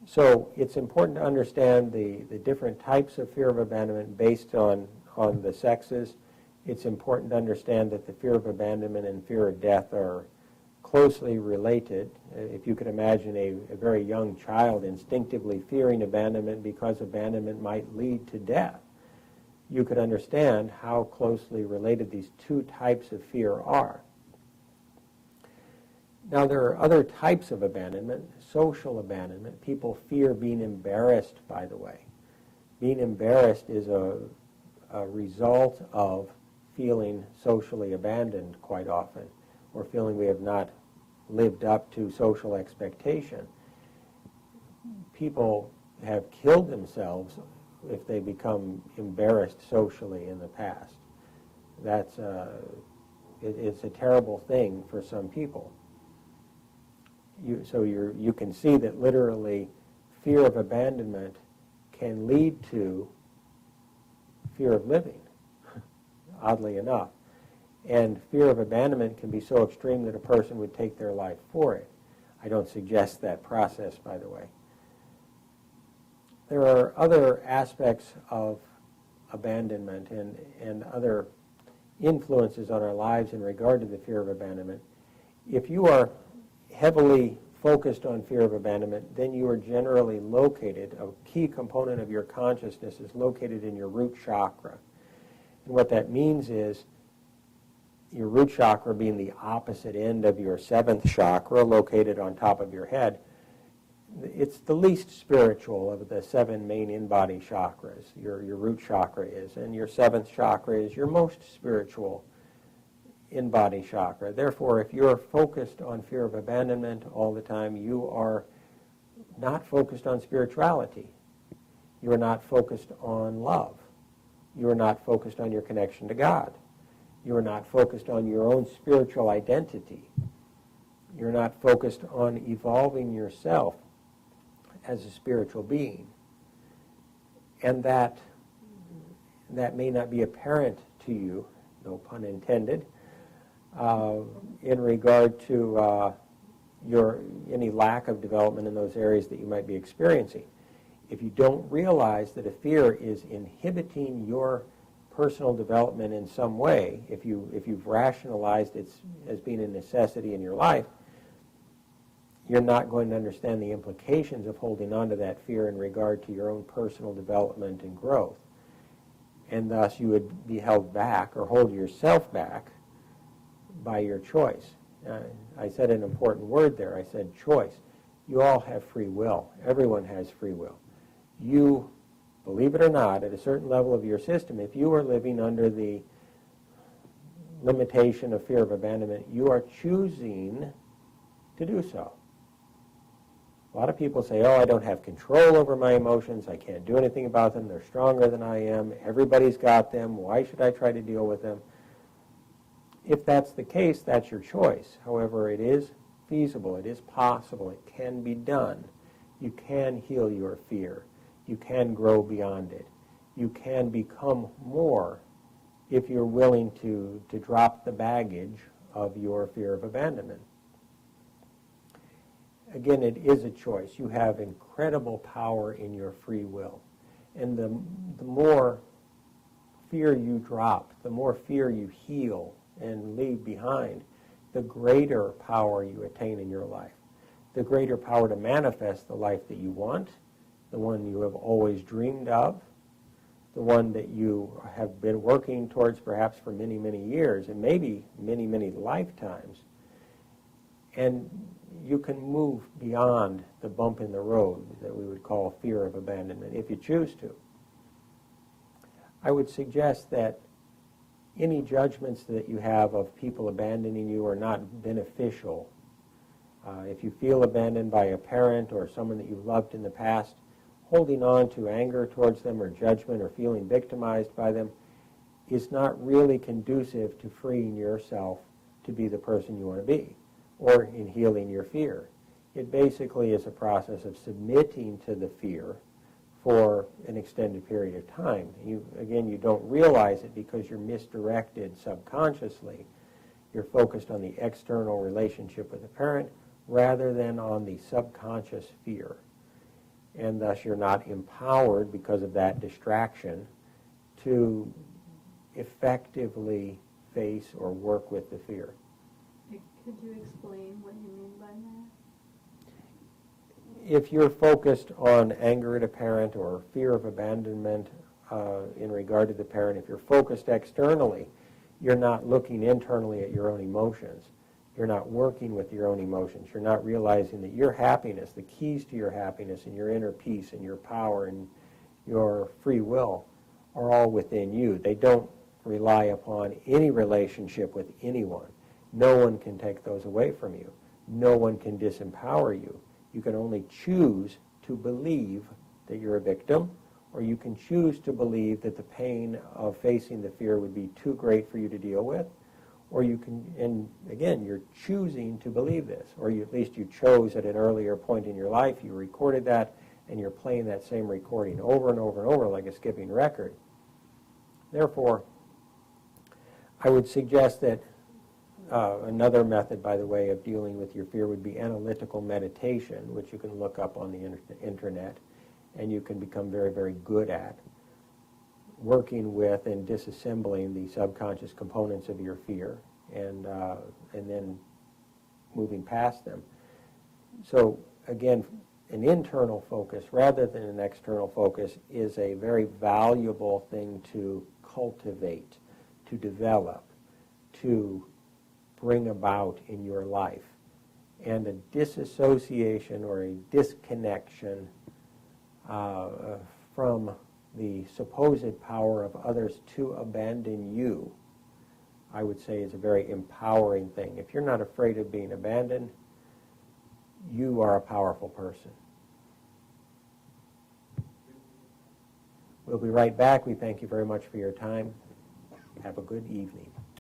So it's important to understand the different types of fear of abandonment based on the sexes. It's important to understand that the fear of abandonment and fear of death are closely related. If you could imagine a very young child instinctively fearing abandonment because abandonment might lead to death, you could understand how closely related these two types of fear are. Now, there are other types of abandonment. Social abandonment. People fear being embarrassed, by the way. Being embarrassed is a result of feeling socially abandoned quite often, or feeling we have not lived up to social expectation. People have killed themselves if they become embarrassed socially in the past. It's a terrible thing for some people. You can see that literally fear of abandonment can lead to fear of living, oddly enough. And fear of abandonment can be so extreme that a person would take their life for it. I don't suggest that process, by the way. There are other aspects of abandonment and other influences on our lives in regard to the fear of abandonment. If you are heavily focused on fear of abandonment, then you are generally located, a key component of your consciousness is located in your root chakra. And what that means is your root chakra being the opposite end of your seventh chakra, located on top of your head. It's the least spiritual of the seven main in-body chakras, your root chakra is, and your seventh chakra is your most spiritual in-body chakra. Therefore, if you're focused on fear of abandonment all the time, you are not focused on spirituality. You are not focused on love. You are not focused on your connection to God. You are not focused on your own spiritual identity. You're not focused on evolving yourself as a spiritual being. And that may not be apparent to you, no pun intended, in regard to any lack of development in those areas that you might be experiencing. If you don't realize that a fear is inhibiting your personal development in some way, if you've rationalized it as being a necessity in your life, you're not going to understand the implications of holding on to that fear in regard to your own personal development and growth. And thus you would be held back or hold yourself back by your choice. I said an important word there. I said choice. You all have free will. Everyone has free will. You, believe it or not, at a certain level of your system, if you are living under the limitation of fear of abandonment, you are choosing to do so. A lot of people say, oh, I don't have control over my emotions. I can't do anything about them. They're stronger than I am. Everybody's got them. Why should I try to deal with them? If that's the case, that's your choice. However, it is feasible. It is possible. It can be done. You can heal your fear. You can grow beyond it. You can become more if you're willing to drop the baggage of your fear of abandonment. Again, it is a choice. You have incredible power in your free will. And the more fear you drop, the more fear you heal and leave behind, the greater power you attain in your life. The greater power to manifest the life that you want, the one you have always dreamed of, the one that you have been working towards perhaps for many, many years, and maybe many, many lifetimes. And you can move beyond the bump in the road that we would call fear of abandonment if you choose to. I would suggest that any judgments that you have of people abandoning you are not beneficial. If you feel abandoned by a parent or someone that you've loved in the past, holding on to anger towards them or judgment or feeling victimized by them is not really conducive to freeing yourself to be the person you want to be or in healing your fear. It basically is a process of submitting to the fear for an extended period of time. You don't realize it because you're misdirected subconsciously. You're focused on the external relationship with the parent rather than on the subconscious fear. and thus you're not empowered because of that distraction to effectively face or work with the fear. Could you explain what you mean by that? If you're focused on anger at a parent or fear of abandonment in regard to the parent, if you're focused externally, you're not looking internally at your own emotions. You're not working with your own emotions. You're not realizing that your happiness, the keys to your happiness and your inner peace and your power and your free will are all within you. They don't rely upon any relationship with anyone. No one can take those away from you. No one can disempower you. You can only choose to believe that you're a victim, or you can choose to believe that the pain of facing the fear would be too great for you to deal with, or you can, and again, you're choosing to believe this, or at least you chose at an earlier point in your life, you recorded that, and you're playing that same recording over and over and over like a skipping record. Therefore, I would suggest that another method, by the way, of dealing with your fear would be analytical meditation, which you can look up on the internet, and you can become very, very good at working with and disassembling the subconscious components of your fear and then moving past them. So again, an internal focus rather than an external focus is a very valuable thing to cultivate, to develop, to bring about in your life. And a disassociation or a disconnection from the supposed power of others to abandon you, I would say, is a very empowering thing. If you're not afraid of being abandoned, you are a powerful person. We'll be right back. We thank you very much for your time. Have a good evening.